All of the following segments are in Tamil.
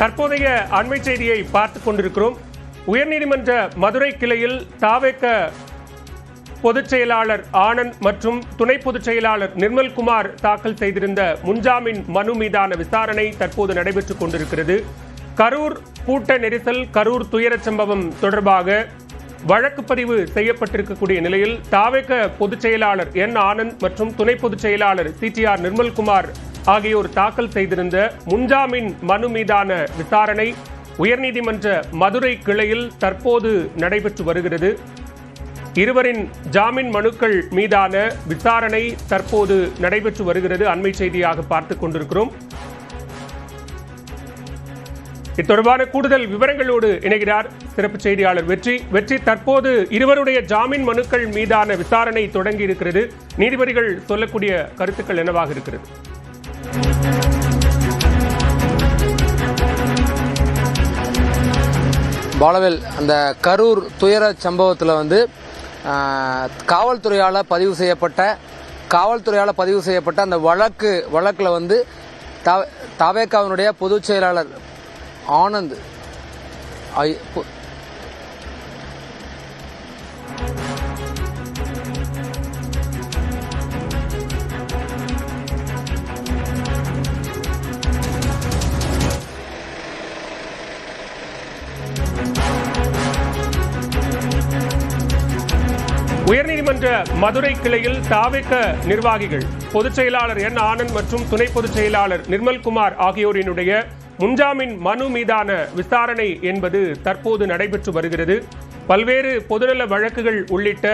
தற்போதைய அண்மை செய்தியை பார்த்துக் கொண்டிருக்கிறோம். உயர்நீதிமன்ற மதுரை கிளையில் தாவேக பொதுச் செயலாளர் ஆனந்த் மற்றும் துணை பொதுச் செயலாளர் நிர்மல்குமார் தாக்கல் செய்திருந்த முன்ஜாமீன் மனு மீதான விசாரணை தற்போது நடைபெற்றுக் கொண்டிருக்கிறது. கரூர் கூட்ட நெரிசல், கரூர் துயரச் சம்பவம் தொடர்பாக வழக்கு பதிவு செய்யப்பட்டிருக்கக்கூடிய நிலையில் தாவேக பொதுச் செயலாளர் என் ஆனந்த் மற்றும் துணை பொதுச் செயலாளர் சிடிஆர் நிர்மல்குமார் ஆகியோர் தாக்கல் செய்திருந்த முன்ஜாமீன் மனு மீதான விசாரணை உயர்நீதிமன்ற மதுரை கிளையில் தற்போது நடைபெற்று வருகிறது. இருவரின் ஜாமீன் மனுக்கள் மீதான விசாரணை தற்போது நடைபெற்று வருகிறது. அண்மை செய்தியாக பார்த்துக் கொண்டிருக்கிறோம். இத்தொடர்பான கூடுதல் விவரங்களோடு இணைகிறார் சிறப்பு செய்தியாளர் வெற்றி. தற்போது இருவருடைய ஜாமீன் மனுக்கள் மீதான விசாரணை தொடங்கி இருக்கிறது. நீதிபதிகள் சொல்லக்கூடிய கருத்துக்கள் என்னவாக இருக்கிறது? பாலவேல், அந்த கரூர் துயர சம்பவத்தில் காவல்துறையால் பதிவு செய்யப்பட்ட அந்த வழக்கில் தாவேகாவினுடைய பொதுச் செயலாளர் ஆனந்த் உயர்நீதிமன்ற மதுரை கிளையில் தாவேக நிர்வாகிகள் பொதுச் செயலாளர் என் ஆனந்த் மற்றும் துணை பொதுச் செயலாளர் நிர்மல்குமார் ஆகியோரினுடைய முன்ஜாமீன் மனு மீதான விசாரணை என்பது தற்போது நடைபெற்று வருகிறது. பல்வேறு பொதுநல வழக்குகள் உள்ளிட்ட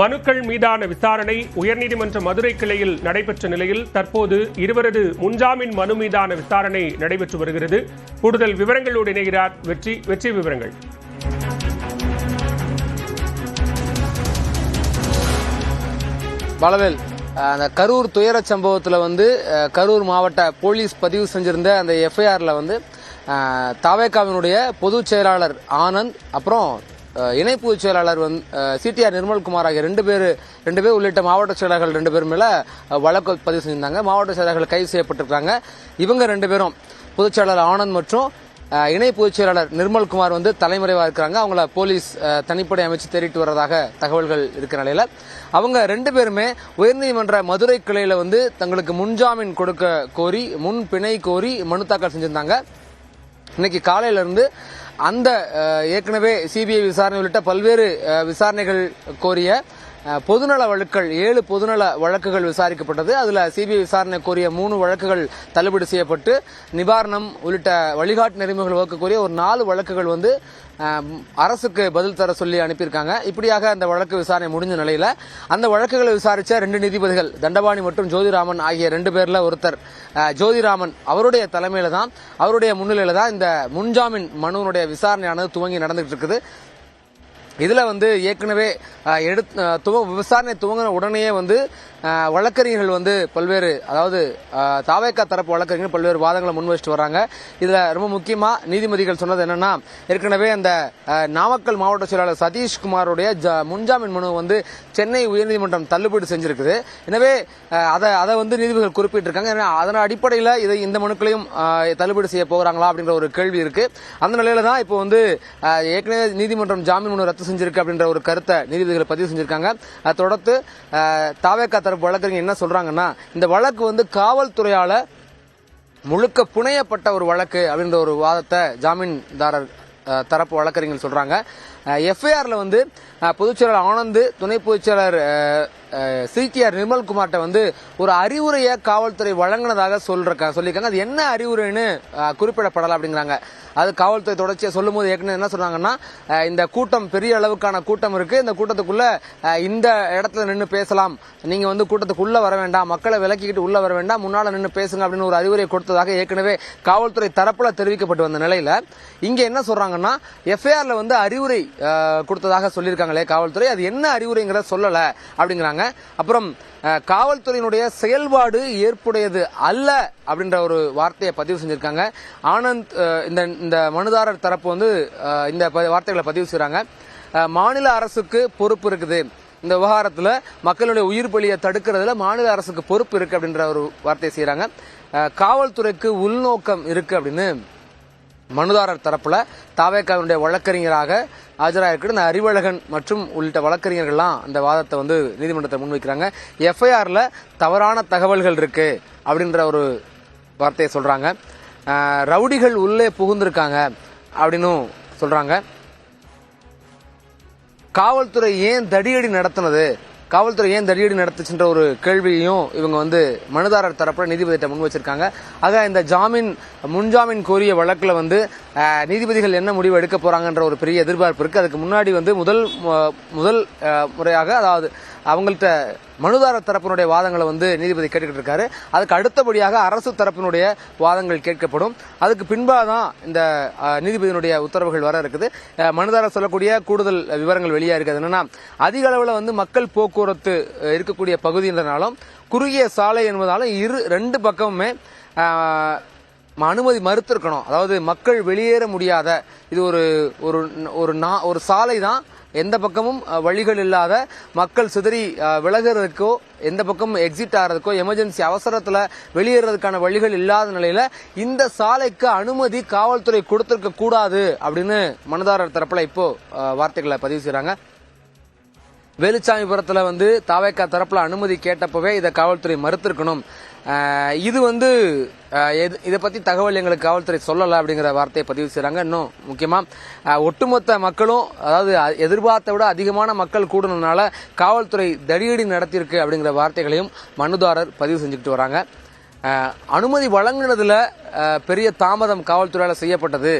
மனுக்கள் மீதான விசாரணை உயர்நீதிமன்ற மதுரை கிளையில் நடைபெற்ற நிலையில் தற்போது இருவரது முன்ஜாமீன் மனு மீதான விசாரணை நடைபெற்று வருகிறது. கூடுதல் விவரங்களோடு இணைகிறார் வெற்றி. விவரங்கள். பாலவேல், அந்த கரூர் துயர சம்பவத்தில் கரூர் மாவட்ட போலீஸ் பதிவு செஞ்சிருந்த அந்த எஃப்ஐஆரில் தாவேகாவினுடைய பொதுச் செயலாளர் ஆனந்த் அப்புறம் இணை பொதுச் செயலாளர் சிடிஆர் நிர்மல்குமார் ஆகிய ரெண்டு பேர் உள்ளிட்ட மாவட்ட செயலாளர்கள் 2 பேர் மேல வழக்கு பதிவு செஞ்சிருந்தாங்க. மாவட்ட செயலாளர்கள் கைது செய்யப்பட்டிருக்காங்க. இவங்க 2 பேரும் பொதுச் செயலாளர் ஆனந்த் மற்றும் இணை பொதுச் செயலாளர் நிர்மல்குமார் தலைமறைவா இருக்கிறாங்க. அவங்கள போலீஸ் தனிப்படை அமைச்சு தேடிட்டு வர்றதாக தகவல்கள் இருக்கிற நிலையில அவங்க 2 பேருமே உயர்நீதிமன்ற மதுரை கிளையில தங்களுக்கு முன்ஜாமீன் கொடுக்க கோரி முன் பிணை கோரி மனு தாக்கல் செஞ்சிருந்தாங்க. இன்னைக்கு காலையில இருந்து அந்த ஏற்கனவே சிபிஐ விசாரணை உள்ளிட்ட பல்வேறு விசாரணைகள் கோரிய பொதுநல வழக்குகள் 7 பொதுநல வழக்குகள் விசாரிக்கப்பட்டது. அதுல சிபிஐ விசாரணை கோரிய 3 வழக்குகள் தள்ளுபடி செய்யப்பட்டு நிவாரணம் உள்ளிட்ட வழிகாட்டு நெறிமுறைகள் வகுக்கக்கூடிய ஒரு 4 வழக்குகள் அரசுக்கு பதில் தர சொல்லி அனுப்பியிருக்காங்க. இப்படியாக அந்த வழக்கு விசாரணை முடிஞ்ச நிலையில அந்த வழக்குகளை விசாரிச்ச 2 நீதிபதிகள் தண்டபாணி மற்றும் ஜோதிராமன் ஆகிய 2 பேர்ல ஒருத்தர் ஜோதிராமன் அவருடைய தலைமையில தான், அவருடைய முன்னிலையில தான் இந்த முன்ஜாமீன் மனுவினுடைய விசாரணையானது துவங்கி நடந்துட்டு இருக்குது. இதுல ஏற்கனவே விசாரணை துவங்கின உடனேயே வழக்கறிஞர்கள் பல்வேறு, அதாவது தாவேகா தரப்பு வழக்கறிஞர்கள் பல்வேறு வாதங்களை முன்வச்சிட்டு வர்றாங்க. இதுல ரொம்ப முக்கியமா நீதிபதிகள் சொன்னது என்னன்னா, ஏற்கனவே அந்த நாமக்கல் மாவட்ட செயலாளர் சதீஷ்குமாருடைய முன்ஜாமீன் மனு சென்னை உயர்நீதிமன்றம் தள்ளுபடி செஞ்சிருக்குது. எனவே அதை நீதிபதிகள் குறிப்பிட்டிருக்காங்க. அதன் அடிப்படையில் இந்த மனுக்களையும் தள்ளுபடி செய்ய போகிறாங்களா அப்படின்ற ஒரு கேள்வி இருக்கு. அந்த நிலையில தான் இப்போ ஏற்கனவே நீதிமன்றம் ஜாமீன் மனு ரத்து செஞ்சிருக்கு அப்படின்ற ஒரு கருத்தை நீதிபதிகள் பதிவு செஞ்சிருக்காங்க. அதை தொடர்ந்து தாவேகா தரப்பு வழக்கறிஞர் என்ன சொல்றாங்கன்னா, இந்த வழக்கு காவல்துறையால முழுக்க புனையப்பட்ட ஒரு வழக்கு அப்படின்ற ஒரு வாதத்தை ஜாமீன்தாரர் தரப்பு வழக்கறிஞர் சொல்றாங்க. எஃப்ஐஆர்ல பொதுச் செயலாளர் ஆனந்த் துணை பொதுச் செயலாளர் சிடிஆர் நிர்மல்குமார்ட்ட ஒரு அறிவுரையை காவல்துறை வழங்கினதாக சொல்லியிருக்காங்க. அது என்ன அறிவுரைன்னு குறிப்பிடப்படலாம் அப்படிங்கிறாங்க. அது காவல்துறை தொடர்ச்சியா சொல்லும் போது ஏற்கனவே என்ன சொன்னாங்கன்னா, இந்த கூட்டம் பெரிய அளவுக்கான கூட்டம் இருக்கு, இந்த கூட்டத்துக்குள்ள இந்த இடத்துல நின்று பேசலாம், நீங்க கூட்டத்துக்குள்ள வர வேண்டாம், மக்களை விலக்கிக்கிட்டு உள்ள வர வேண்டாம், முன்னால நின்று பேசுங்க அப்படின்னு ஒரு அறிவுரை கொடுத்ததாக ஏற்கனவே காவல்துறை தரப்புல தெரிவிக்கப்பட்டு வந்த நிலையில இங்க என்ன சொல்றாங்கன்னா, எஃப்ஐஆர்ல அறிவுரை கொடுத்ததாக சொல்லியிருக்காங்களே காவல்துறை, அது என்ன அறிவுரைங்கிற சொல்லல அப்படிங்கிறாங்க. அப்புறம் காவல்துறையினுடைய செயல்பாடு ஏற்புடையது அல்ல அப்படின்ற ஒரு வார்த்தையை பதிவு செஞ்சிருக்காங்க. ஆனந்த் இந்த மனுதாரர் தரப்பு இந்த வார்த்தைகளை பதிவு செய்றாங்க. மாநில அரசுக்கு பொறுப்பு இருக்குது, இந்த விவகாரத்துல மக்களுடைய உயிர் பலியை தடுக்கிறதுல மாநில அரசுக்கு பொறுப்பு இருக்கு அப்படின்ற ஒரு வார்த்தையை செய்யறாங்க. காவல்துறைக்கு உள்நோக்கம் இருக்கு அப்படின்னு மனுதாரர் தரப்புல தாவேகாவினுடைய வழக்கறிஞராக ஆஜராயிருக்கிற இந்த அறிவழகன் மற்றும் உள்ளிட்ட வழக்கறிஞர்கள்லாம் அந்த வாதத்தை வந்து நீதிமன்றத்தை முன்வைக்கிறாங்க. எஃப்ஐஆர்ல தவறான தகவல்கள் இருக்கு அப்படின்ற ஒரு வார்த்தையை சொல்றாங்க. ரவுடிகள் உள்ளே புகுந்திருக்காங்க அப்படின்னு சொல்றாங்க. காவல்துறை ஏன் தடியடி நடத்தினது, காவல்துறை ஏன் தடியடி நடத்துச்சுன்ற ஒரு கேள்வியையும் இவங்க வந்து மனுதாரர் தரப்புல நீதிபதியிட்ட முன் வச்சிருக்காங்க. ஆக இந்த முன்ஜாமீன் கோரிய வழக்குல வந்து நீதிபதிகள் என்ன முடிவு எடுக்க போறாங்கன்ற ஒரு பெரிய எதிர்பார்ப்பு இருக்கு. அதுக்கு முன்னாடி வந்து முதல் முறையாக, அதாவது அவங்கள்ட்ட மனுதாரர் தரப்பினுடைய வாதங்களை வந்து நீதிபதி கேட்டுக்கிட்டு இருக்காரு. அதுக்கு அடுத்தபடியாக அரசு தரப்பினுடைய வாதங்கள் கேட்கப்படும். அதுக்கு பின்பாக தான் இந்த நீதிபதியினுடைய உத்தரவுகள் வர இருக்குது. மனுதாரர் சொல்லக்கூடிய கூடுதல் விவரங்கள் வெளியா இருக்குது. என்னன்னா, அதிக அளவில் வந்து மக்கள் போக்குவரத்து இருக்கக்கூடிய பகுதின்றனாலும் குறுகிய சாலை என்பதாலும் ரெண்டு பக்கமுமே அனுமதி மறுத்திருக்கணும். அதாவது மக்கள் வெளியேற முடியாத இது ஒரு சாலை தான். எந்த பக்கமும் வழிகள் இல்லாத, மக்கள் சிதறி விலகிறதுக்கோ எந்த பக்கமும் எக்ஸிட் ஆகிறதுக்கோ எமர்ஜென்சி அவசரத்துல வெளியேறதுக்கான வழிகள் இல்லாத நிலையில இந்த சாலைக்கு அனுமதி காவல்துறை கொடுத்திருக்க கூடாது அப்படின்னு மனுதாரர் தரப்புல இப்போ வார்த்தைகளை பதிவு செய்றாங்க. வேலுச்சாமிபுரத்துல வந்து தாவேகா தரப்புல அனுமதி கேட்டப்பவே இதை காவல்துறை மறுத்திருக்கணும். இது வந்து இதை பத்தி தகவல் எங்களுக்கு காவல்துறை சொல்லல அப்படிங்கிற வார்த்தையை பதிவு செய்றாங்க. இன்னும் முக்கியமா ஒட்டுமொத்த மக்களும், அதாவது எதிர்பார்த்த விட அதிகமான மக்கள் கூடுனதுனால காவல்துறை தடியடி நடத்தியிருக்கு அப்படிங்கிற வார்த்தைகளையும் மனுதாரர் பதிவு செஞ்சுக்கிட்டு வராங்க. அனுமதி வழங்கினதுல பெரிய தாமதம் காவல்துறையால செய்யப்பட்டது,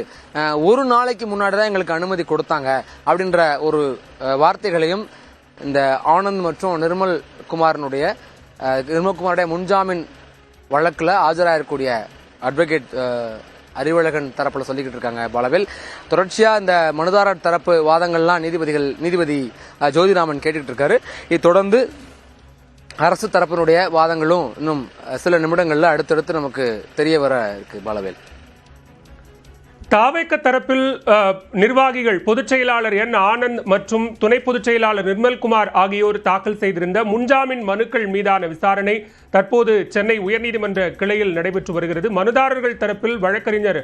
ஒரு நாளைக்கு முன்னாடி தான் எங்களுக்கு அனுமதி கொடுத்தாங்க அப்படின்ற ஒரு வார்த்தைகளையும் இந்த ஆனந்த் மற்றும் நிர்மல்குமாருடைய முன்ஜாமீன் வழக்குல ஆஜராயிருக்கூடிய அட்வொகேட் அறிவழகன் தரப்புல சொல்லிக்கிட்டு இருக்காங்க. பலவேல் தொடர்ச்சியா இந்த மனுதாரர் தரப்பு வாதங்கள்லாம் நீதிபதி ஜோதிராமன் கேட்டுக்கிட்டு இருக்காரு. இது தொடர்ந்து அரசு தரப்பினுடைய வாதங்களும் இன்னும் சில நிமிடங்கள்ல அடுத்தடுத்து நமக்கு தெரிய வர இருக்கு. பலவேல், தாவேக தரப்பில் நிர்வாகிகள் பொதுச் செயலாளர் என் ஆனந்த் மற்றும் துணை பொதுச் செயலாளர் நிர்மல்குமார் ஆகியோர் தாக்கல் செய்திருந்த முன்ஜாமீன் மனுக்கள் மீதான விசாரணை தற்போது சென்னை உயர்நீதிமன்ற கிளையில் நடைபெற்று வருகிறது. மனுதாரர்கள் தரப்பில் வழக்கறிஞர்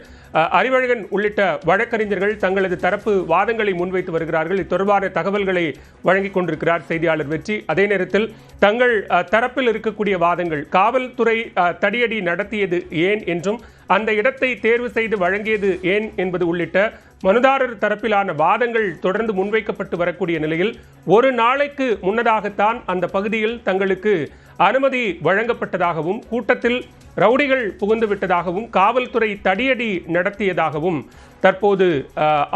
அறிவழகன் உள்ளிட்ட வழக்கறிஞர்கள் தங்களது தரப்பு வாதங்களை முன்வைத்து வருகிறார்கள். இது தொடர்பான தகவல்களை வழங்கிக் கொண்டிருக்கிறார் செய்தியாளர் வெற்றி. அதே நேரத்தில் தங்கள் தரப்பில் இருக்கக்கூடிய வாதங்கள், காவல்துறை தடியடி நடத்தியது ஏன் என்றும் அந்த இடத்தை தேர்வு செய்து வழங்கியது ஏன் என்பது உள்ளிட்ட மனுதாரர் தரப்பிலான வாதங்கள் தொடர்ந்து முன்வைக்கப்பட்டு வரக்கூடிய நிலையில் ஒரு நாளைக்கு முன்னதாகத்தான் அந்த பகுதியில் தங்களுக்கு அனுமதி வழங்கப்பட்டதாகவும், கூட்டத்தில் ரவுடிகள் புகுந்து விட்டதாகவும், காவல்துறை தடியடி நடத்தியதாகவும் தற்போது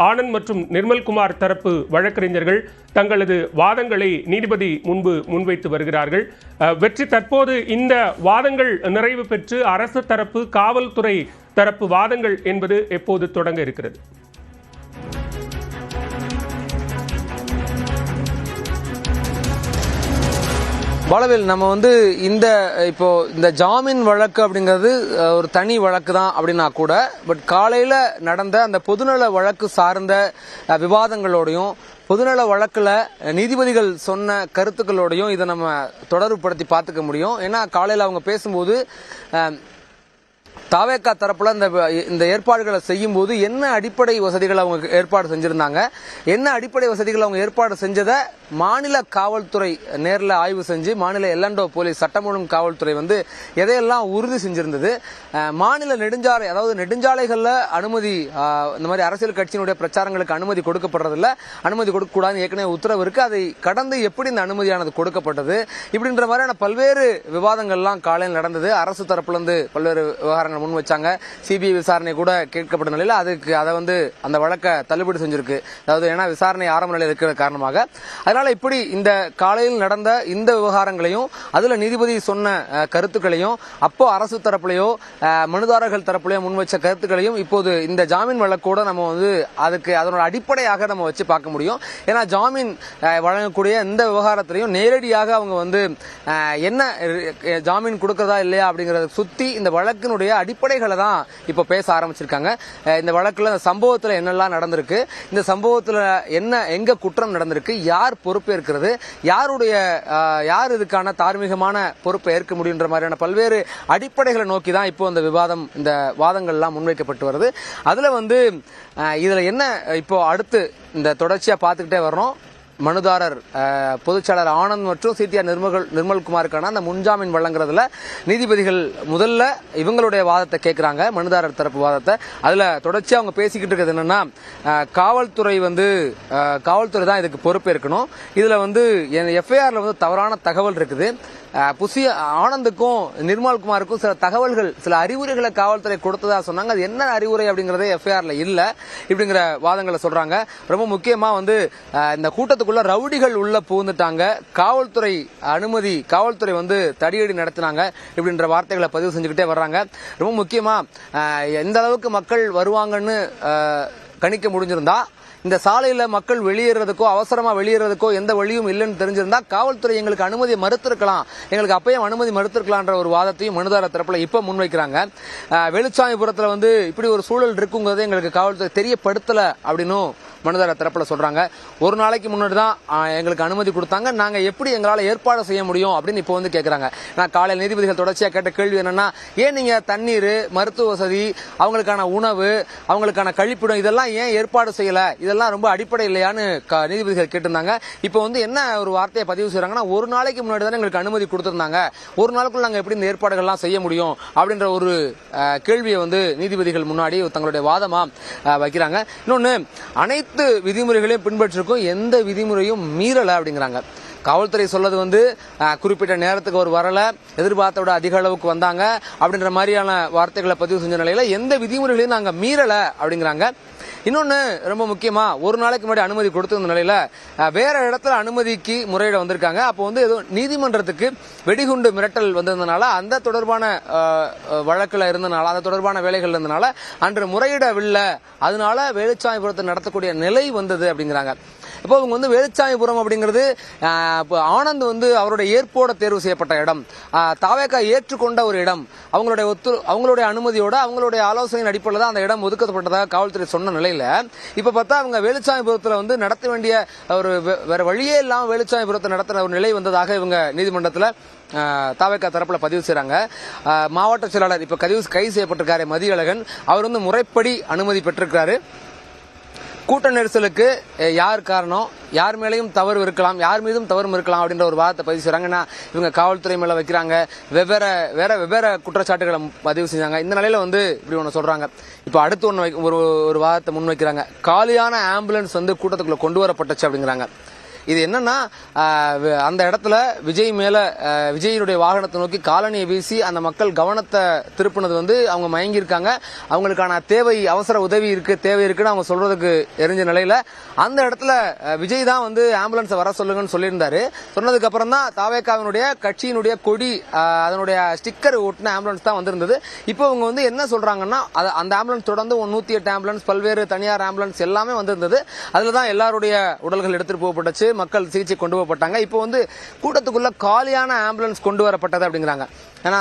ஆனந்த் மற்றும் நிர்மல்குமார் தரப்பு வழக்கறிஞர்கள் தங்களது வாதங்களை நீதிபதி முன்பு முன்வைத்து வருகிறார்கள். வெற்றி, தற்போது இந்த வாதங்கள் நிறைவு பெற்று அரசு தரப்பு காவல்துறை தரப்பு வாதங்கள் என்பது எப்போது தொடங்க இருக்கிறது? பாலவேல், நம்ம வந்து இந்த ஜாமீன் வழக்கு அப்படிங்கிறது ஒரு தனி வழக்கு தான் அப்படின்னா கூட, பட் காலையில நடந்த அந்த பொதுநல வழக்கு சார்ந்த விவாதங்களோடையும் பொதுநல வழக்குல நீதிபதிகள் சொன்ன கருத்துக்களோடையும் இதை நம்ம தொடர்புபடுத்தி பார்த்துக்க முடியும். ஏன்னா காலையில அவங்க பேசும்போது தாவேகா தரப்புல இந்த ஏற்பாடுகளை செய்யும் போது என்ன அடிப்படை வசதிகள் அவங்க ஏற்பாடு செஞ்சிருந்தாங்க, என்ன அடிப்படை வசதிகள் அவங்க ஏற்பாடு செஞ்சதை மாநில காவல்துறை நேரில் ஆய்வு செஞ்சு, மாநில எல்என்டோ போலீஸ் சட்டம் ஒழுங்கு காவல்துறை வந்து எதையெல்லாம் உறுதி செஞ்சிருந்தது, மாநில நெடுஞ்சாலை, அதாவது நெடுஞ்சாலைகள்ல அனுமதி, இந்த மாதிரி அரசியல் கட்சியினுடைய பிரச்சாரங்களுக்கு அனுமதி கொடுக்கப்படுறதில்ல, அனுமதி கொடுக்கக்கூடாதுன்னு ஏற்கனவே உத்தரவு இருக்கு, அதை கடந்து எப்படி இந்த அனுமதியானது கொடுக்கப்பட்டது, இப்படின்ற மாதிரியான பல்வேறு விவாதங்கள்லாம் காலையில் நடந்தது. அரசு தரப்புல இருந்து பல்வேறு விவகாரங்கள் முன் வச்சாங்க. சிபிஐ விசாரணை கூட கேட்கப்பட்ட நிலையில் அதை வந்து அந்த வழக்கை தள்ளுபடி செஞ்சிருக்கு. அதாவது ஏன்னா விசாரணை ஆரம்ப நிலையில் இருக்கிற காரணமாக. அதனால இப்படி இந்த காலையில் நடந்த இந்த விவகாரங்களையும், அதுல நீதிபதி சொன்ன கருத்துக்களையும், அப்போ அரசு தரப்புலையோ மனுதாரர்கள் தரப்புலையோ முன் வச்ச கருத்துக்களையும் இப்போது இந்த ஜாமீன் வழக்கோட நம்ம வந்து அதனோட அடிப்படையாக நம்ம வச்சு பார்க்க முடியும். ஏன்னா ஜாமீன் வழங்கக்கூடிய இந்த விவகாரத்திலையும் நேரடியாக அவங்க வந்து என்ன ஜாமீன் கொடுக்கறதா இல்லையா அப்படிங்கறத சுத்தி இந்த வழக்கினுடைய அடிப்படைகளை தான் இப்போ பேச ஆரம்பிச்சிருக்காங்க. இந்த வழக்குல இந்த சம்பவத்துல என்னெல்லாம் நடந்திருக்கு, இந்த சம்பவத்துல எங்க குற்றம் நடந்திருக்கு, யார் பொறுப்பேற்கிறது, யார் இதுக்கான தார்மீகமான பொறுப்பை ஏற்க முடியுன்ற மாதிரியான பல்வேறு அடிப்படைகளை நோக்கி தான் இப்போ இந்த வாதங்கள்லாம் முன்வைக்கப்பட்டு வருது. அதுல இதுல என்ன இப்போ அடுத்து இந்த தொடர்ச்சியா பார்த்துக்கிட்டே வர்றோம். மனுதாரர் பொதுச்செயலாளர் ஆனந்த் மற்றும் சிடிஆர் நிர்மல்குமாருக்கான அந்த முன்ஜாமீன் வழங்குறதுல நீதிபதிகள் முதல்ல இவங்களுடைய வாதத்தை கேட்கிறாங்க, மனுதாரர் தரப்பு வாதத்தை. அதுல தொடர்ச்சியா அவங்க பேசிக்கிட்டு இருக்கிறது என்னன்னா, காவல்துறை தான் இதுக்கு பொறுப்பேற்கணும். இதுல எஃப்ஐஆர்ல தவறான தகவல் இருக்குது. ஆனந்துக்கும் நிர்மல்குமாருக்கும் சில தகவல்கள், சில அறிவுரைகளை காவல்துறை கொடுத்ததா சொன்னாங்க. அது என்ன அறிவுரை அப்படிங்கறதே எஃப்ஐஆர்ல இல்ல இப்படிங்கிற வாதங்களை சொல்றாங்க. ரொம்ப முக்கியமா இந்த கூட்டத்துக்குள்ள ரவுடிகள் உள்ள புகுந்துட்டாங்க, காவல்துறை தடியடி நடத்தினாங்க இப்படின்ற வார்த்தைகளை பதிவு செஞ்சுக்கிட்டே வர்றாங்க. ரொம்ப முக்கியமா எந்த அளவுக்கு மக்கள் வருவாங்கன்னு கணிக்க முடிஞ்சிருந்தா, இந்த சாலையில மக்கள் வெளியேறதுக்கோ அவசரமா வெளியேறதுக்கோ எந்த வழியும் இல்லைன்னு தெரிஞ்சிருந்தா காவல்துறை எங்களுக்கு அனுமதியை மறுத்திருக்கலாம், எங்களுக்கு அப்பயும் அனுமதி மறுத்திருக்கலான்ற ஒரு வாதத்தையும் மனுதாரர் தரப்புல இப்ப முன்வைக்கிறாங்க. வெளிச்சாமிபுரத்துல இப்படி ஒரு சூழல் இருக்குங்கிறத எங்களுக்கு காவல்துறை தெரியப்படுத்தல அப்படின்னு மனுதாரர் தரப்புல சொல்றாங்க. ஒரு நாளைக்கு முன்னாடி தான் எங்களுக்கு அனுமதி கொடுத்தாங்க, நாங்க எப்படி எங்களால ஏற்பாடு செய்ய முடியும் அப்படின்னு இப்போ கேட்கறாங்க. நான் காலையில் நீதிபதிகள் தொடர்ச்சியா கேட்ட கேள்வி என்னன்னா, ஏன் நீங்க தண்ணீர், மருத்துவ வசதி, அவங்களுக்கான உணவு, அவங்களுக்கான கழிப்பிடம் இதெல்லாம் ஏன் ஏற்பாடு செய்யல, இதெல்லாம் ரொம்ப அடிப்படை இல்லையான்னு நீதிபதிகள் கேட்டிருந்தாங்க. இப்போ என்ன ஒரு வார்த்தையை பதிவு செய்யறாங்கன்னா, ஒரு நாளைக்கு முன்னாடி தான் எங்களுக்கு அனுமதி கொடுத்திருந்தாங்க, ஒரு நாளுக்குள்ள நாங்க எப்படி இந்த ஏற்பாடுகள்லாம் செய்ய முடியும் அப்படின்ற ஒரு கேள்வியை நீதிபதிகள் முன்னாடி தங்களுடைய வாதமா வைக்கிறாங்க. இன்னொன்னு, அனைத்து விதிமுறைகளையும் பின்பற்றிருக்கும், எந்த விதிமுறையும் மீறல அப்படிங்கிறாங்க. காவல்துறை சொல்லது குறிப்பிட்ட நேரத்துக்கு ஒரு வரல, எதிர்பார்த்த விட அதிக அளவுக்கு வந்தாங்க அப்படின்ற மாதிரியான வார்த்தைகளை பதிவு செஞ்ச நிலையில எந்த விதிமுறைகளையும் நாங்க மீறல அப்படிங்கிறாங்க. இன்னொன்னு ரொம்ப முக்கியமா, ஒரு நாளைக்கு முன்னாடி அனுமதி கொடுத்திருந்த நிலையில வேற இடத்துல அனுமதிக்கு முறையிட வந்திருக்காங்க. அப்போ ஏதோ நீதிமன்றத்துக்கு வெடிகுண்டு மிரட்டல் வந்திருந்தனால, அந்த தொடர்பான வழக்குல இருந்தனால, அந்த தொடர்பான வேலைகள் இருந்தனால அன்று முறையிடவில்லை, அதனால வேலுச்சாமிபுரத்தை நடத்தக்கூடிய நிலை வந்தது அப்படிங்கிறாங்க. இப்போ அவங்க வேலுச்சாமிபுரம் அப்படிங்கிறது ஆனந்த் அவருடைய ஏற்போட தேர்வு செய்யப்பட்ட இடம், தாவேகா ஏற்றுக்கொண்ட ஒரு இடம், அவங்களுடைய அனுமதியோட அவங்களுடைய ஆலோசனையின் அடிப்படையில் தான் அந்த இடம் ஒதுக்கப்பட்டதாக காவல்துறை சொன்ன நிலையில இப்ப பார்த்தா அவங்க வேலுச்சாமிபுரத்துல நடத்த வேண்டிய ஒரு வேற வழியே இல்லாம வேலுச்சாமிபுரத்தை நடத்தின ஒரு நிலை வந்ததாக இவங்க நீதிமன்றத்தில் தாவேகா தரப்புல பதிவு செய்யறாங்க. மாவட்ட செயலாளர் இப்ப கைது செய்யப்பட்டிருக்காரு மதியழகன், அவர் முறைப்படி அனுமதி பெற்றிருக்காரு. கூட்ட நெரிசலுக்கு யார் காரணம், யார் மேலேயும் தவறு இருக்கலாம், யார் மீதும் தவறும் இருக்கலாம் அப்படின்ற ஒரு வாதத்தை பதிவு செய்றாங்கன்னா, இவங்க காவல்துறை மேல வைக்கிறாங்க, வெவ்வேறு குற்றச்சாட்டுகளை பதிவு செஞ்சாங்க. இந்த நிலையில இப்படி ஒண்ணு சொல்றாங்க. இப்ப அடுத்து ஒரு வாதத்தை முன்வைக்கிறாங்க. காலியான ஆம்புலன்ஸ் கூட்டத்துக்குள்ள கொண்டு வரப்பட்டுச்சு அப்படிங்கிறாங்க. இது என்னன்னா, அந்த இடத்துல விஜயினுடைய வாகனத்தை நோக்கி காலனியை வீசி அந்த மக்கள் கவனத்தை திருப்பினது அவங்க மயங்கி இருக்காங்க, அவங்களுக்கான அவசர உதவி தேவை இருக்குன்னு அவங்க சொல்றதுக்கு எரிஞ்ச நிலையில அந்த இடத்துல விஜய் தான் ஆம்புலன்ஸ் வர சொல்லுங்கன்னு சொல்லியிருந்தாரு. சொன்னதுக்கு அப்புறம் தான் தாவேகாவினுடைய கட்சியினுடைய கொடி, அதனுடைய ஸ்டிக்கர் ஒட்டின ஆம்புலன்ஸ் தான் வந்திருந்தது. இப்போ இவங்க என்ன சொல்றாங்கன்னா, அந்த ஆம்புலன்ஸ் தொடர்ந்து 108 ஆம்புலன்ஸ், பல்வேறு தனியார் ஆம்புலன்ஸ் எல்லாமே வந்திருந்தது. அதுலதான் எல்லாருடைய உடல்கள் எடுத்துட்டு போகப்பட்டுச்சு, மக்கள் சிகிச்சை கொண்டு போகப்பட்டாங்க. இப்போ கூட்டத்துக்குள்ள காலியான ஆம்புலன்ஸ் கொண்டு வரப்பட்டது அப்படிங்கிறாங்க. ஏன்னா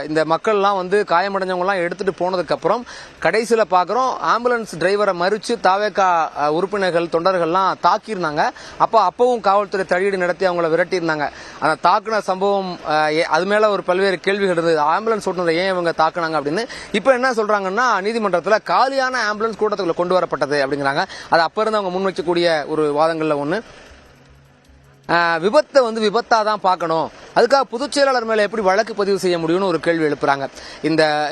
இந்த மக்கள் எல்லாம் காயமடைஞ்சவங்க எல்லாம் எடுத்துட்டு போனதுக்கு அப்புறம் கடைசியில பாக்குறோம், ஆம்புலன்ஸ் டிரைவரை மறிச்சு தாவேகா உறுப்பினர்கள், தொண்டர்கள்லாம் தாக்கியிருந்தாங்க. அப்பவும் காவல்துறை தடியடி நடத்தி அவங்கள விரட்டி இருந்தாங்க. அந்த தாக்குன சம்பவம் அது மேல ஒரு பல்வேறு கேள்விகள் இருந்தது. ஆம்புலன்ஸ் ஓட்டுநரை ஏன் இவங்க தாக்குனாங்க அப்படின்னு. இப்ப என்ன சொல்றாங்கன்னா, நீதிமன்றத்தில் காலியான ஆம்புலன்ஸ் கூட்டத்துக்குள்ள கொண்டு வரப்பட்டது அப்படிங்கிறாங்க. அது அப்ப இருந்து அவங்க முன்வைக்கக்கூடிய ஒரு வாதங்கள்ல ஒண்ணு. விபத்தை விபத்தா தான் பார்க்கணும், அதுக்காக பொதுச் செயலாளர் மேல எப்படி வழக்கு பதிவு செய்ய முடியும்னு ஒரு கேள்வி எழுப்புறாங்க.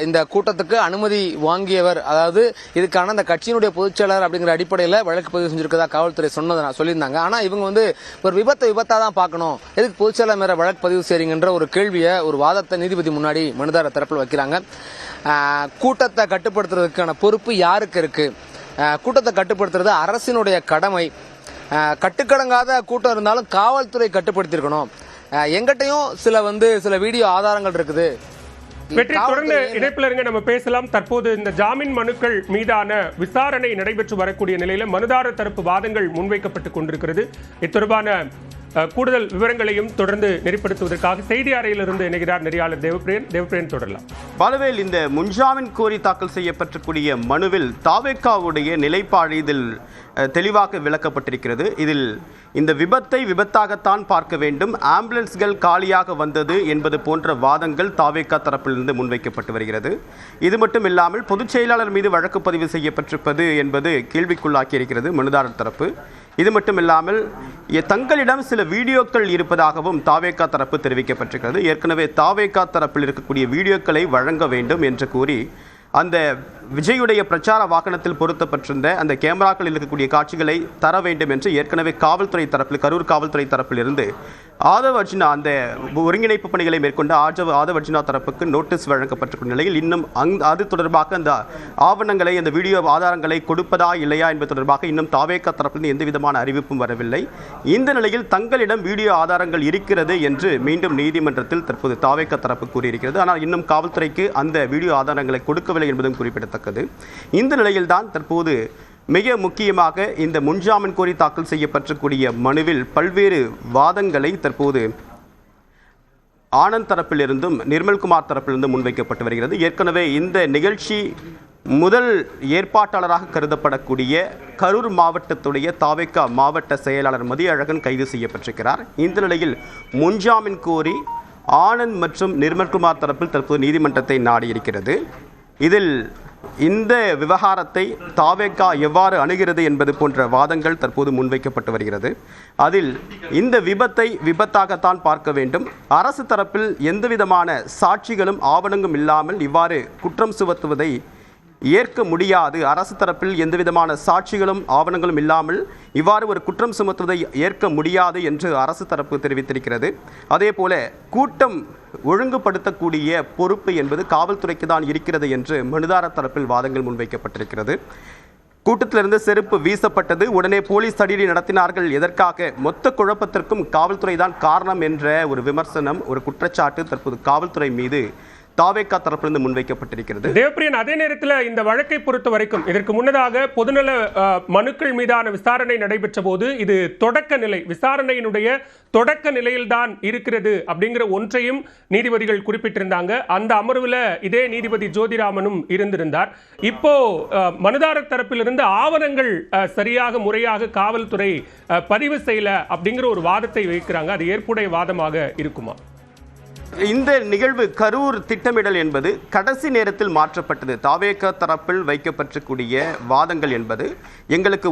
இந்த கூட்டத்துக்கு அனுமதி வாங்கியவர், அதாவது இதுக்கான அந்த கட்சியினுடைய பொதுச் செயலாளர் அப்படிங்கிற அடிப்படையில் வழக்கு பதிவு செஞ்சிருக்கதா காவல்துறை சொல்லியிருந்தாங்க. ஆனா இவங்க ஒரு விபத்தா தான் பார்க்கணும், எதுக்கு பொதுச் செயலாளர் மேல வழக்கு பதிவு செய்றீங்கன்ற ஒரு கேள்வியை, ஒரு வாதத்தை நீதிபதி முன்னாடி மனுதாரர் தரப்பில் வைக்கிறாங்க. கூட்டத்தை கட்டுப்படுத்துறதுக்கான பொறுப்பு யாருக்கு இருக்கு? கூட்டத்தை கட்டுப்படுத்துறது அரசினுடைய கடமை. கட்டுக்கடங்காத கூட்டம் இருந்தாலும் காவல்துறை கட்டுப்படுத்திருக்கணும். எங்கிட்டையும் சில வீடியோ ஆதாரங்கள் இருக்குது. வெற்றி, தொடர்ந்து இணைப்பில் இருங்க, நம்ம பேசலாம். தற்போது இந்த ஜாமீன் மனுக்கள் மீதான விசாரணை நடைபெற்று வரக்கூடிய நிலையில மனுதாரர் தரப்பு வாதங்கள் முன்வைக்கப்பட்டுக் கொண்டிருக்கிறது. இது தொடர்பான கூடுதல் விவரங்களையும் தொடர்ந்து நெறிப்படுத்துவதற்காக செய்தி அறையிலிருந்து இணைகிறார் நெறியாளர் தேவப்பிரியன். தொடரலாம். பாலவேல், இந்த முன்ஜாமீன் கோரி தாக்கல் செய்யப்பட்டிருக்கூடிய மனுவில் தாவேக்காவுடைய நிலைப்பாடு இதில் தெளிவாக விளக்கப்பட்டிருக்கிறது. இதில் இந்த விபத்தை விபத்தாகத்தான் பார்க்க வேண்டும், ஆம்புலன்ஸ்கள் காலியாக வந்தது என்பது போன்ற வாதங்கள் தாவேக்கா தரப்பிலிருந்து முன்வைக்கப்பட்டு வருகிறது. இது மட்டும் இல்லாமல் பொதுச் செயலாளர் மீது வழக்கு பதிவு செய்யப்பட்டிருப்பது என்பது கேள்விக்குள்ளாக்கி இருக்கிறது மனுதாரர் தரப்பு. இது மட்டும் இல்லாமல் தங்களிடம் சில வீடியோக்கள் இருப்பதாகவும் தாவேக்கா தரப்பு தெரிவிக்கப்பட்டிருக்கிறது. ஏற்கனவே தாவேக்கா தரப்பில் இருக்கக்கூடிய வீடியோக்களை வழங்க வேண்டும் என்று கூறி அந்த விஜயுடைய பிரச்சார வாகனத்தில் பொருத்தப்பட்டிருந்த அந்த கேமராக்களில் இருக்கக்கூடிய காட்சிகளை தர வேண்டும் என்று ஏற்கனவே காவல்துறை தரப்பில், கரூர் காவல்துறை தரப்பில் இருந்து ஆதவ் அர்ஜுனா அந்த ஒருங்கிணைப்பு பணிகளை மேற்கொண்ட ஆதவ் அர்ஜுனா தரப்புக்கு நோட்டீஸ் வழங்கப்பட்டிருக்கும் நிலையில் இன்னும் அது தொடர்பாக அந்த ஆவணங்களை, அந்த வீடியோ ஆதாரங்களை கொடுப்பதா இல்லையா என்பது தொடர்பாக இன்னும் தாவேக்கா தரப்பிலிருந்து எந்த விதமான அறிவிப்பும் வரவில்லை. இந்த நிலையில் தங்களிடம் வீடியோ ஆதாரங்கள் இருக்கிறது என்று மீண்டும் நீதிமன்றத்தில் தற்போது தாவேக்கா தரப்பு கூறியிருக்கிறது. ஆனால் இன்னும் காவல்துறைக்கு அந்த வீடியோ ஆதாரங்களை கொடுக்கவில்லை என்பதும் குறிப்பிடத்தக்கது. இந்த நிலையில்தான் தற்போது மிக முக்கியமாக இந்த முன்ஜாமீன் கோரி தாக்கல் செய்யப்பட்டிருக்கூடிய மனுவில் பல்வேறு வாதங்களை தற்போது ஆனந்த் தரப்பிலிருந்தும் நிர்மல்குமார் தரப்பிலிருந்தும் முன்வைக்கப்பட்டு வருகிறது. ஏற்கனவே இந்த நிகழ்ச்சி முதல் ஏற்பாட்டாளராக கருதப்படக்கூடிய கரூர் மாவட்டத்துடைய தாவேக்கா மாவட்ட செயலாளர் மதியழகன் கைது செய்யப்பட்டிருக்கிறார். இந்த நிலையில் முன்ஜாமீன் கோரி ஆனந்த் மற்றும் நிர்மல்குமார் தரப்பில் தற்போது நீதிமன்றத்தை நாடியிருக்கிறது. இதில் இந்த விவகாரத்தை தாவேக்கா எவ்வாறு அணுகிறது என்பது போன்ற வாதங்கள் தற்போது முன்வைக்கப்பட்டு வருகிறது. அதில் இந்த விபத்தை விபத்தாகத்தான் பார்க்க வேண்டும், அரசு தரப்பில் எந்தவிதமான சாட்சிகளும் ஆவணங்களும் இல்லாமல் இவ்வாறு குற்றம் சுமத்துவதை ஏற்க முடியாது, அரசு தரப்பில் எந்தவிதமான சாட்சிகளும் ஆவணங்களும் இல்லாமல் இவ்வாறு ஒரு குற்றம் சுமத்துவதை ஏற்க முடியாது என்று அரசு தரப்பு தெரிவித்திருக்கிறது. அதே போல கூட்டம் ஒழுங்குபடுத்தக்கூடிய பொறுப்பு என்பது காவல்துறைக்கு தான் இருக்கிறது என்று மனுதாரர் தரப்பில் வாதங்கள் முன்வைக்கப்பட்டிருக்கிறது. கூட்டத்திலிருந்து செருப்பு வீசப்பட்டது, உடனே போலீஸ் தடியடி நடத்தினார்கள், எதற்காக? மொத்த குழப்பத்திற்கும் காவல்துறை தான் காரணம் என்ற ஒரு விமர்சனம், ஒரு குற்றச்சாட்டு தற்போது காவல்துறை மீது தாவேக்கா தரப்பிலிருந்து முன்வைக்கப்பட்டிருக்கிறது. தேவப்பிரியன், அதே நேரத்தில் இந்த வழக்கை பொறுத்த வரைக்கும் இதற்கு முன்னதாக பொதுநல மனுக்கள் மீதான விசாரணை நடைபெற்ற போது இது தொடக்க நிலை, விசாரணையினுடைய தொடக்க நிலையில்தான் இருக்கிறது அப்படிங்கிற ஒன்றையும் நீதிபதிகள் குறிப்பிட்டிருந்தாங்க. அந்த அமர்வில் இதே நீதிபதி ஜோதிராமனும் இருந்திருந்தார். இப்போ மனுதாரர் தரப்பிலிருந்து ஆவணங்கள் சரியாக முறையாக காவல்துறை பதிவு செய்யல அப்படிங்கிற ஒரு வாதத்தை வைக்கிறாங்க. அது ஏற்புடைய வாதமாக இருக்குமா? இந்த நிகழ்வு கரூர் திட்டமிடல் என்பது கடைசி நேரத்தில் மாற்றப்பட்டது. தாவேக்கா தரப்பில் வைக்கப்பட்டிருக்கூடிய வாதங்கள் என்பது எங்களுக்கு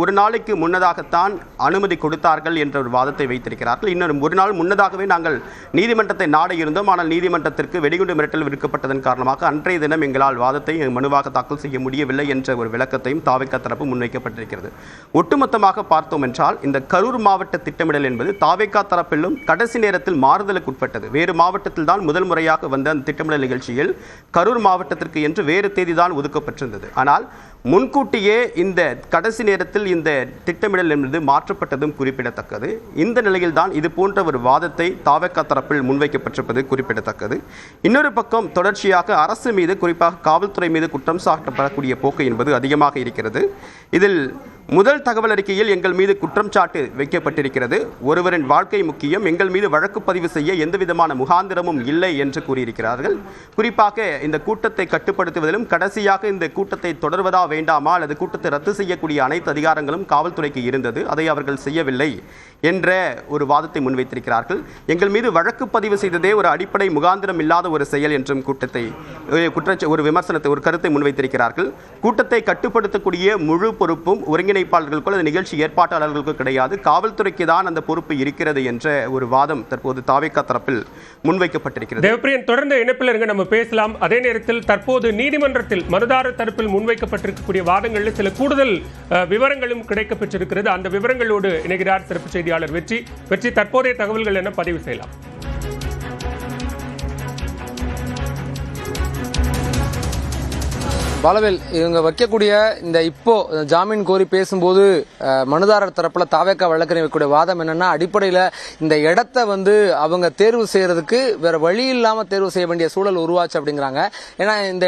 ஒரு நாளைக்கு முன்னதாகத்தான் அனுமதி கொடுத்தார்கள் என்ற ஒரு வாதத்தை வைத்திருக்கிறார்கள். இன்னொரு ஒரு நாள் முன்னதாகவே நாங்கள் நீதிமன்றத்தை நாட இருந்தோம், ஆனால் நீதிமன்றத்திற்கு வெடிகுண்டு மிரட்டல் விடுக்கப்பட்டதன் காரணமாக அன்றைய தினம் எங்களால் வாதத்தை மனுவாக தாக்கல் செய்ய முடியவில்லை என்ற ஒரு விளக்கத்தையும் தாவேக்கா தரப்பு முன்வைக்கப்பட்டிருக்கிறது. ஒட்டுமொத்தமாக பார்த்தோம் என்றால் இந்த கரூர் மாவட்ட திட்டமிடல் என்பது தாவேக்கா தரப்பிலும் கடைசி நேரத்தில் மாறுதலுக்கு உட்பட்டது. வேறு மாவட்டத்தில் தான் முதல் முறையாக வந்த அந்த திட்டமிடல் நிகழ்ச்சியில் கரூர் மாவட்டத்திற்கு என்று வேறு தேதி தான் ஒதுக்கப்பட்டிருந்தது. ஆனால் முன்கூட்டியே இந்த கடைசி நேரத்தில் இந்த திட்டமிடல் என்பது மாற்றப்பட்டதும் குறிப்பிடத்தக்கது. இந்த நிலையில் தான் இது போன்ற ஒரு வாதத்தை தாவேக்கா தரப்பில் முன்வைக்கப்பட்டிருப்பது குறிப்பிடத்தக்கது. இன்னொரு பக்கம் தொடர்ச்சியாக அரசு மீது, குறிப்பாக காவல்துறை மீது குற்றம் சாட்டப்படக்கூடிய போக்கு என்பது அதிகமாக இருக்கிறது. இதில் முதல் தகவல் அறிக்கையில் எங்கள் மீது குற்றம் சாட்டு வைக்கப்பட்டிருக்கிறது, ஒருவரின் வாழ்க்கை முக்கியம், எங்கள் மீது வழக்கு பதிவு செய்ய எந்தவிதமான முகாந்திரமும் இல்லை என்று கூறியிருக்கிறார்கள். குறிப்பாக இந்த கூட்டத்தை கட்டுப்படுத்துவதிலும் கடைசியாக இந்த கூட்டத்தை தொடர்வதா வேண்டாமா அல்லது கூட்டத்தை ரத்து செய்யக்கூடிய அனைத்து அதிகாரங்களும் காவல்துறைக்கு இருந்தது, அதை அவர்கள் செய்யவில்லை என்ற ஒரு வாதத்தை முன்வைத்திருக்கிறார்கள். எங்கள் மீது வழக்கு பதிவு செய்ததே ஒரு அடிப்படை முகாந்திரம் இல்லாத ஒரு செயல் என்றும் ஒரு விமர்சனத்தை, ஒரு கருத்தை முன்வைத்திருக்கிறார்கள். கூட்டத்தை கட்டுப்படுத்தக்கூடிய முழு பொறுப்பும் ஒருங்கிணைப்பாளர்களுக்கும் அந்த நிகழ்ச்சி ஏற்பாட்டாளர்களுக்கும் கிடையாது, காவல்துறைக்கு தான் அந்த பொறுப்பு இருக்கிறது என்ற ஒரு வாதம் தற்போது தாவேக்கா தரப்பில் முன்வைக்கப்பட்டிருக்கிறது. தேவப்பிரியன், தொடர்ந்து இணைப்பில் இருங்க, நம்ம பேசலாம். அதே நேரத்தில் தற்போது நீதிமன்றத்தில் மனுதாரர் தரப்பில் முன்வைக்கப்பட்டிருக்கக்கூடிய வாதங்களில் சில கூடுதல் விவரங்களும் கிடைக்கப்பெற்றிருக்கிறது. அந்த விவரங்களோடு இணைகிறார் சிறப்பு செய்தியாளர் வெற்றி. தற்போதைய தகவல்கள் என்ன பதிவு செய்யலாம்? பாலவேல் இவங்க வைக்கக்கூடிய இந்த இப்போ ஜாமீன் கோரி பேசும்போது மனுதாரர் தரப்புல தாவேக்கா வழக்கறிஞர் வைக்கக்கூடிய வாதம் என்னன்னா, அடிப்படையில இந்த இடத்தை வந்து அவங்க தேர்வு செய்யறதுக்கு வேற வழி இல்லாம தேர்வு செய்ய வேண்டிய சூழல் உருவாச்சு அப்படிங்கிறாங்க. ஏன்னா இந்த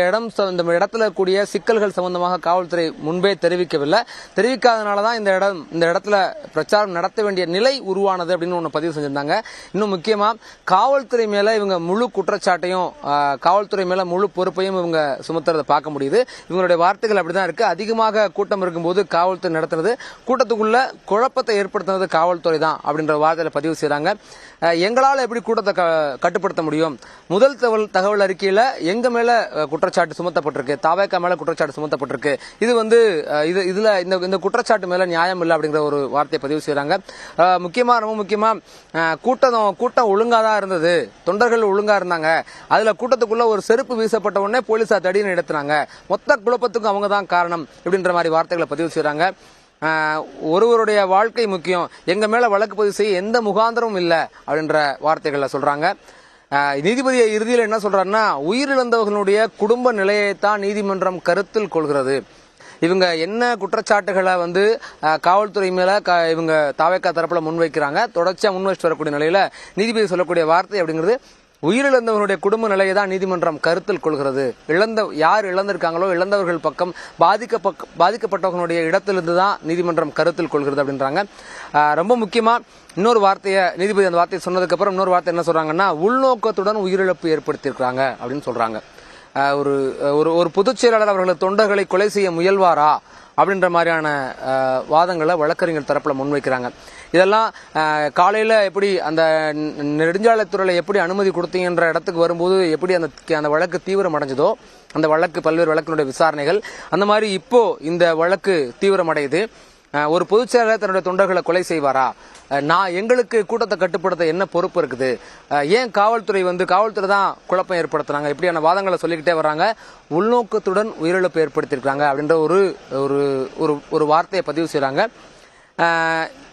இடத்துல கூடிய சிக்கல்கள் சம்பந்தமாக காவல்துறை முன்பே தெரிவிக்கவில்லை. தெரிவிக்காதனாலதான் இந்த இடத்துல பிரச்சாரம் நடத்த வேண்டிய நிலை உருவானது அப்படின்னு ஒண்ணு பதிவு செஞ்சிருந்தாங்க. இன்னும் முக்கியமா காவல்துறை மேல இவங்க முழு குற்றச்சாட்டையும் காவல்துறை மேல முழு பொறுப்பையும் இவங்க சுமத்துறதை பார்க்க முடியுது. இவங்களுடைய வார்த்தைகள் அப்படிதான் இருக்கு. அதிகமாக கூட்டம் இருக்கும்போது காவல்துறை நடத்துறது, கூட்டத்துக்குள்ள குழப்பத்தை ஏற்படுத்தினது காவல்துறை தான் அப்படின்ற வார்த்தையில பதிவு செய்யறாங்க. எங்களால எப்படி கூட்டத்தை கட்டுப்படுத்த முடியும்? முதல் தகவல் அறிக்கையில எங்க மேல குற்றச்சாட்டு சுமத்தப்பட்டிருக்கு, தாவேக்கா மேல குற்றச்சாட்டு சுமத்தப்பட்டிருக்கு. இது வந்து இதுல இந்த குற்றச்சாட்டு மேல நியாயம் இல்லை அப்படிங்கிற ஒரு வார்த்தையை பதிவு செய்யறாங்க. ரொம்ப முக்கியமா கூட்டம் ஒழுங்கா தான் இருந்தது, தொண்டர்கள் ஒழுங்கா இருந்தாங்க. அதுல கூட்டத்துக்குள்ள ஒரு செருப்பு வீசப்பட்ட உடனே போலீசார் தடியை நடத்தினாங்க, மொத்த குழப்பத்துக்கும் அவங்க தான் காரணம் இப்படின்ற மாதிரி வார்த்தைகளை பதிவு செய்யறாங்க. ஒருவருடைய வாழ்க்கை முக்கியம், எங்க மேல வழக்கு பதிவு செய்ய எந்த முகாந்திரமும் இல்ல அப்படின்ற வார்த்தைகளை சொல்றாங்க. நீதிபதி இறுதியில் என்ன சொல்றாருன்னா, உயிரிழந்தவர்களுடைய குடும்ப நிலையைத்தான் நீதிமன்றம் கருத்தில் கொள்கிறது. இவங்க என்ன குற்றச்சாட்டுகளை வந்து காவல்துறை மேல இவங்க தாவேக்கா தரப்புல முன்வைக்கிறாங்க, தொடர்ச்சியா முன்வைச்சு வரக்கூடிய நிலையில நீதிபதி சொல்லக்கூடிய வார்த்தை அப்படிங்கிறது, உயிரிழந்தவர்களுடைய குடும்ப நிலையை தான் நீதிமன்றம் கருத்தில் கொள்கிறது. யார் இழந்திருக்காங்களோ இழந்தவர்கள் பக்கம் பாதிக்கப்பட்டவர்களுடைய இடத்திலிருந்து தான் நீதிமன்றம் கருத்தில் கொள்கிறது அப்படின்றாங்க. ரொம்ப முக்கியமா இன்னொரு வார்த்தையை நீதிபதி அந்த வார்த்தையை சொன்னதுக்கு அப்புறம் இன்னொரு வார்த்தை என்ன சொல்றாங்கன்னா, உள்நோக்கத்துடன் உயிரிழப்பு ஏற்படுத்தியிருக்கிறாங்க அப்படின்னு சொல்றாங்க. ஒரு பொதுச் செயலாளர் அவர்களது தொண்டர்களை கொலை செய்ய முயல்வாரா அப்படின்ற மாதிரியான வாதங்களை வழக்கறிஞர் தரப்புல முன்வைக்கிறாங்க. இதெல்லாம் காலையில எப்படி அந்த நெடுஞ்சாலைத்துறையில எப்படி அனுமதி கொடுத்தீங்கன்ற இடத்துக்கு வரும்போது எப்படி அந்த வழக்கு தீவிரம் அடைஞ்சதோ, அந்த வழக்கு பல்வேறு வழக்கினுடைய விசாரணைகள் அந்த மாதிரி இப்போ இந்த வழக்கு தீவிரமடையுது. ஒரு பொதுச் செயலாளர் தன்னுடைய தொண்டர்களை கொலை செய்வாரா? எங்களுக்கு கூட்டத்தை கட்டுப்படுத்த என்ன பொறுப்பு இருக்குது? ஏன் காவல்துறை தான் குழப்பம் ஏற்படுத்துறாங்க? இப்படியான வாதங்களை சொல்லிக்கிட்டே வர்றாங்க. உள்நோக்கத்துடன் உயிரிழப்பு ஏற்படுத்தியிருக்காங்க அப்படின்ற ஒரு வார்த்தையை பதிவு செய்யறாங்க.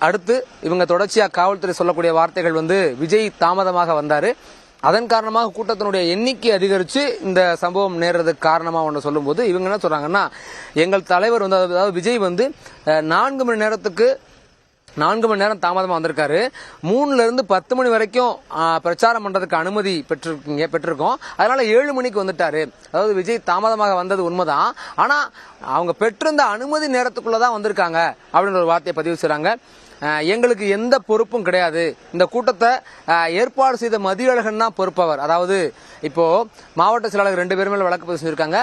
அடுத்து இவங்க தொடர்ச்சியா காவல்துறை சொல்லக்கூடிய வார்த்தைகள் விஜய் தாமதமாக வந்தாரு, அதன் காரணமாக கூட்டத்தினுடைய எண்ணிக்கை அதிகரிச்சு இந்த சம்பவம் நேர்றதுக்கு காரணமா ஒன்று சொல்லும்போது இவங்க என்ன சொல்றாங்கன்னா, எங்கள் தலைவர் அதாவது விஜய் 4 மணி நேரம் தாமதமா வந்திருக்காரு. 3ல இருந்து 10 மணி வரைக்கும் பிரச்சாரம் பண்றதுக்கு அனுமதி பெற்றிருக்கோம், அதனால 7 மணிக்கு வந்துட்டாரு. அதாவது விஜய் தாமதமாக வந்தது உண்மைதான், ஆனா அவங்க பெற்றிருந்த அனுமதி நேரத்துக்குள்ளதான் வந்திருக்காங்க அப்படின்ற ஒரு வார்த்தையை பதிவு செய்றாங்க. எங்களுக்கு எந்த பொறுப்பும் கிடையாது, இந்த கூட்டத்தை ஏற்பாடு செய்த மதியழகன் தான் பொறுப்பவர். அதாவது இப்போ மாவட்ட செயலாளர் 2 பேர் மேல வழக்கு பதிவு செஞ்சிருக்காங்க,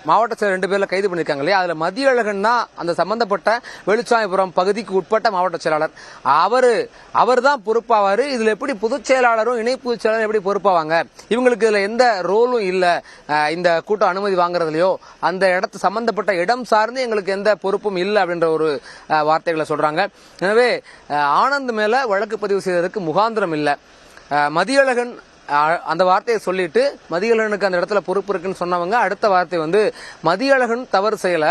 மாவட்ட செயலர் 2 பேர்ல கைது பண்ணிருக்காங்க இல்லையா, அதுல மதியழகன் தான் அந்த சம்பந்தப்பட்ட வெளிச்சாமிபுரம் பகுதிக்கு உட்பட்ட மாவட்ட செயலாளர். அவர் தான் பொறுப்பாவாரு. இதுல எப்படி பொதுச் செயலாளரும் இணை பொதுச் செயலாளரும் எப்படி பொறுப்பாவாங்க? இவங்களுக்கு இதுல எந்த ரோலும் இல்ல, இந்த கூட்டம் அனுமதி வாங்குறதுலயோ அந்த இடத்து சம்பந்தப்பட்ட இடம் சார்ந்து எங்களுக்கு எந்த பொறுப்பும் இல்லை அப்படின்ற ஒரு வார்த்தைகளை சொல்றாங்க. எனவே ஆனந்த் மேல வழக்கு பதிவு செய்வதற்கு முகாந்திரம் இல்ல. மதியழகன் அந்த வார்த்தையை சொல்லிட்டு மதியழகனுக்கு அந்த இடத்துல பொறுப்பு இருக்குன்னு சொன்னவங்க அடுத்த வார்த்தை மதியழகன் தவறு செய்யல,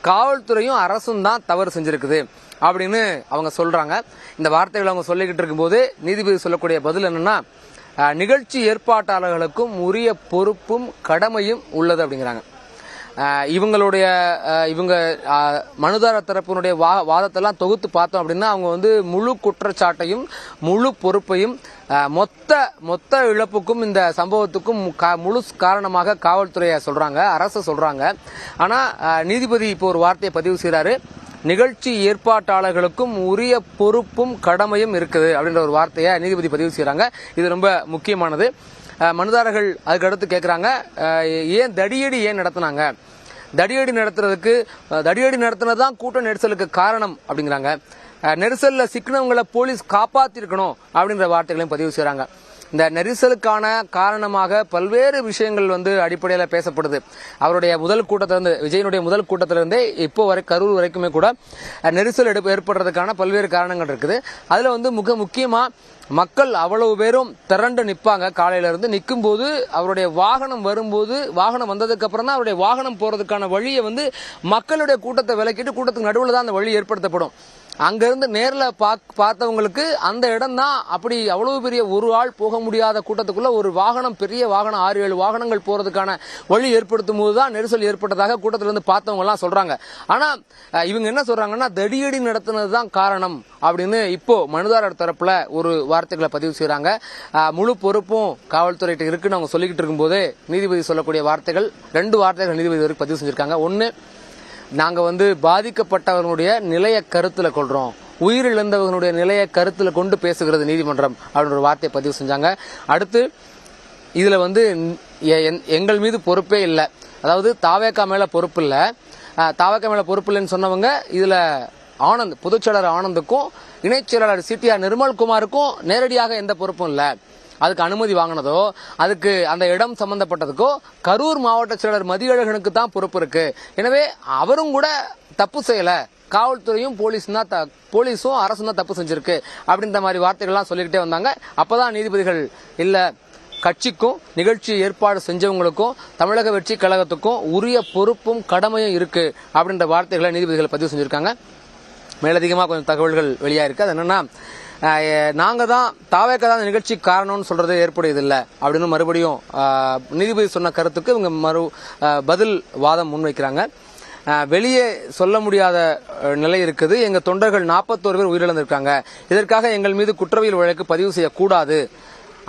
காவல்துறையும் அரசும் தான் தவறு செஞ்சிருக்குது அப்படின்னு அவங்க சொல்றாங்க. இந்த வார்த்தைகளை அவங்க சொல்லிக்கிட்டு இருக்கும்போது நீதிபதி சொல்லக்கூடிய பதில் என்னன்னா, நிகழ்ச்சி ஏற்பாட்டாளர்களுக்கும் உரிய பொறுப்பும் கடமையும் உள்ளது அப்படிங்கிறாங்க. இவங்க மனுதாரர் தரப்பினுடைய வாதத்தெல்லாம் தொகுத்து பார்த்தோம் அப்படின்னா அவங்க முழு குற்றச்சாட்டையும் முழு பொறுப்பையும் மொத்த இழப்புக்கும் இந்த சம்பவத்துக்கும் முழு காரணமாக காவல்துறையை சொல்றாங்க, அரசு சொல்றாங்க. ஆனா நீதிபதி இப்போ ஒரு வார்த்தையை பதிவு செய்யறாரு, நிகழ்ச்சி ஏற்பாட்டாளர்களுக்கும் உரிய பொறுப்பும் கடமையும் இருக்குது அப்படின்ற ஒரு வார்த்தையை நீதிபதி பதிவு செய்யறாங்க. இது ரொம்ப முக்கியமானது. மனுதாரர்கள் அதுக்கு அடுத்து கேட்கிறாங்க, தடியடி ஏன் நடத்தினாங்க? தடியடி நடத்தினதுதான் கூட்ட நெரிசலுக்கு காரணம் அப்படிங்கிறாங்க. நெரிசல்ல சிக்கினவங்களை போலீஸ் காப்பாத்திருக்கணும் அப்படின்ற வார்த்தைகளையும் பதிவு செய்யறாங்க. இந்த நெரிசலுக்கான காரணமாக பல்வேறு விஷயங்கள் அடிப்படையில் பேசப்படுது. அவருடைய முதல் கூட்டத்திலிருந்து, விஜயனுடைய முதல் கூட்டத்திலிருந்தே இப்போ வரை கரூர் வரைக்குமே கூட நெரிசல் ஏற்படுறதுக்கான பல்வேறு காரணங்கள் இருக்குது. அதுல மிக முக்கியமா மக்கள் அவ்வளவு பேரும் திரண்டு நிற்பாங்க. காலையில இருந்து நிற்கும் போது அவருடைய வாகனம் வரும்போது, வாகனம் வந்ததுக்கு அப்புறம் தான் அவருடைய வாகனம் போறதுக்கான வழியை மக்களுடைய கூட்டத்தை விலக்கிட்டு கூட்டத்துக்கு நடுவில் தான் அந்த வழி ஏற்படுத்தப்படும். அங்கிருந்து நேரில் பார்த்தவங்களுக்கு அந்த இடம் தான் அப்படி அவ்வளவு பெரிய ஒரு ஆள் போக முடியாத கூட்டத்துக்குள்ள ஒரு வாகனம், பெரிய வாகனம் 6-7 வாகனங்கள் போறதுக்கான வழி ஏற்படுத்தும் போதுதான் நெரிசல் ஏற்பட்டதாக கூட்டத்திலிருந்து இருந்து பார்த்தவங்க எல்லாம் சொல்றாங்க. ஆனா இவங்க என்ன சொல்றாங்கன்னா தடியடி நடத்தினதுதான் காரணம் அப்படின்னு இப்போ மனுதாரர் தரப்புல ஒரு வார்த்தைகளை பதிவு செய்யறாங்க. முழு பொறுப்பும் காவல்துறையிட்ட இருக்குன்னு அவங்க சொல்லிக்கிட்டு இருக்கும்போது நீதிபதி சொல்லக்கூடிய வார்த்தைகள் 2 வார்த்தைகள் நீதிபதி வரைக்கும் பதிவு செஞ்சிருக்காங்க. ஒன்னு, நாங்க பாதிக்கப்பட்டவர்களுடைய நிலையை கருத்துல கொள்றோம், உயிரிழந்தவர்களுடைய நிலையை கருத்துல கொண்டு பேசுகிறது நீதிமன்றம் அப்படின்ற ஒரு வார்த்தையை பதிவு செஞ்சாங்க. அடுத்து இதுல எங்கள் மீது பொறுப்பே இல்லை, அதாவது தாவேகா மேல பொறுப்பு இல்ல, தாவேகா மேல பொறுப்பு இல்லைன்னு சொன்னவங்க இதுல ஆனந்த், பொதுச்செயலாளர் ஆனந்துக்கும் இணைச் செயலாளர் சிடிஆர் நிர்மல்குமாருக்கும் நேரடியாக எந்த பொறுப்பும் இல்ல. அதுக்கு அனுமதி வாங்கினதோ அதுக்கு அந்த இடம் சம்பந்தப்பட்டதுக்கோ கரூர் மாவட்ட செயலர் மதியழகனுக்கு தான் பொறுப்பு இருக்கு. எனவே அவரும் கூட தப்பு செய்யல, காவல்துறையும் போலீஸும் அரசும் தான் தப்பு செஞ்சிருக்கு அப்படின்ற மாதிரி வார்த்தைகள்லாம் சொல்லிக்கிட்டே வந்தாங்க. அப்பதான் நீதிபதிகள் இல்ல, கட்சிக்கும் நிகழ்ச்சி ஏற்பாடு செஞ்சவங்களுக்கும் தமிழக வெற்றி கழகத்துக்கும் உரிய பொறுப்பும் கடமையும் இருக்கு அப்படின்ற வார்த்தைகளை நீதிபதிகள் பதிவு செஞ்சிருக்காங்க. மேலதிகமாக கொஞ்சம் தகவல்கள் வெளியா இருக்கு. அது என்னன்னா, நாங்க தான் தாவேக்கா தான் நிகழ்ச்சி காரணம்னு சொல்றது ஏற்புடையதில்லை அப்படின்னு மறுபடியும் நீதிபதி சொன்ன கருத்துக்கு இவங்க பதில் வாதம் முன்வைக்கிறாங்க. வெளியே சொல்ல முடியாத நிலை இருக்குது, எங்க தொண்டர்கள் 41 பேர் உயிரிழந்திருக்காங்க, இதற்காக எங்கள் மீது குற்றவியல் வழக்கு பதிவு செய்யக்கூடாது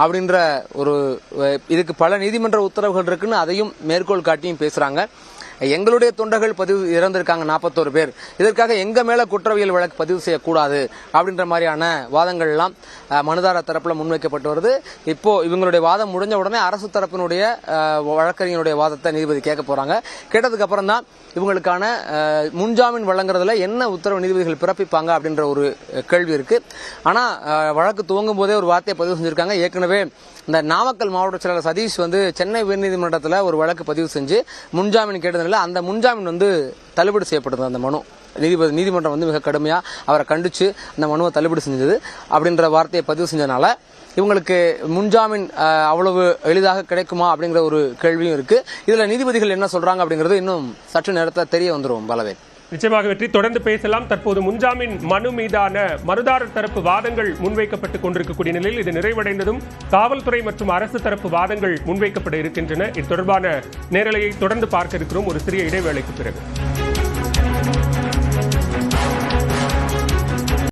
அப்படின்ற இதுக்கு பல நீதிமன்ற உத்தரவுகள் இருக்குன்னு அதையும் மேற்கோள் காட்டியும் பேசுறாங்க. எங்களுடைய தொண்டர்கள் இறந்திருக்காங்க 41 பேர், இதற்காக எங்க மேல குற்றவியல் வழக்கு பதிவு செய்யக்கூடாது அப்படின்ற மாதிரியான வாதங்கள் எல்லாம் மனுதாரர் தரப்புல முன்வைக்கப்பட்டு வருது. இப்போ இவங்களுடைய வாதம் முடிஞ்ச உடனே அரசு தரப்பினுடைய வழக்கறிஞருடைய வாதத்தை நீதிபதி கேட்க போறாங்க. கேட்டதுக்கு அப்புறம் தான் இவங்களுக்கான முன்ஜாமீன் வழங்குறதுல என்ன உத்தரவு நீதிபதிகள் பிறப்பிப்பாங்க அப்படின்ற ஒரு கேள்வி இருக்கு. ஆனா வழக்கு துவங்கும் போதே ஒரு வார்த்தையை பதிவு செஞ்சிருக்காங்க. ஏற்கனவே இந்த நாமக்கல் மாவட்ட செயலாளர் சதீஷ் சென்னை உயர்நீதிமன்றத்தில் ஒரு வழக்கு பதிவு செஞ்சு முன்ஜாமீன் கேட்டதுனால அந்த முன்ஜாமீன் தள்ளுபடி செய்யப்பட்டது. அந்த மனு நீதிமன்றம் மிக கடுமையா அவரை கண்டிச்சு அந்த மனுவை தள்ளுபடி செஞ்சது அப்படின்ற வார்த்தையை பதிவு செஞ்சதுனால இவங்களுக்கு முன்ஜாமீன் அவ்வளவு எளிதாக கிடைக்குமா அப்படிங்கிற ஒரு கேள்வியும் இருக்கு. இதுல நீதிபதிகள் என்ன சொல்றாங்க அப்படிங்கிறது இன்னும் சற்று நேரத்தில் தெரிய வந்துரும். பலவேல் நிச்சயமாக வெற்றி, தொடர்ந்து பேசலாம். தற்போது முன்ஜாமீன் மனு மீதான மனுதாரர் தரப்பு வாதங்கள் முன்வைக்கப்பட்டுக் கொண்டிருக்கக்கூடிய நிலையில் இது நிறைவடைந்ததும் காவல்துறை மற்றும் அரசு தரப்பு வாதங்கள் முன்வைக்கப்பட இருக்கின்றன. இது தொடர்பான நேரலையை தொடர்ந்து பார்க்க இருக்கிறோம் ஒரு சிறிய இடைவேளைக்கு பிறகு.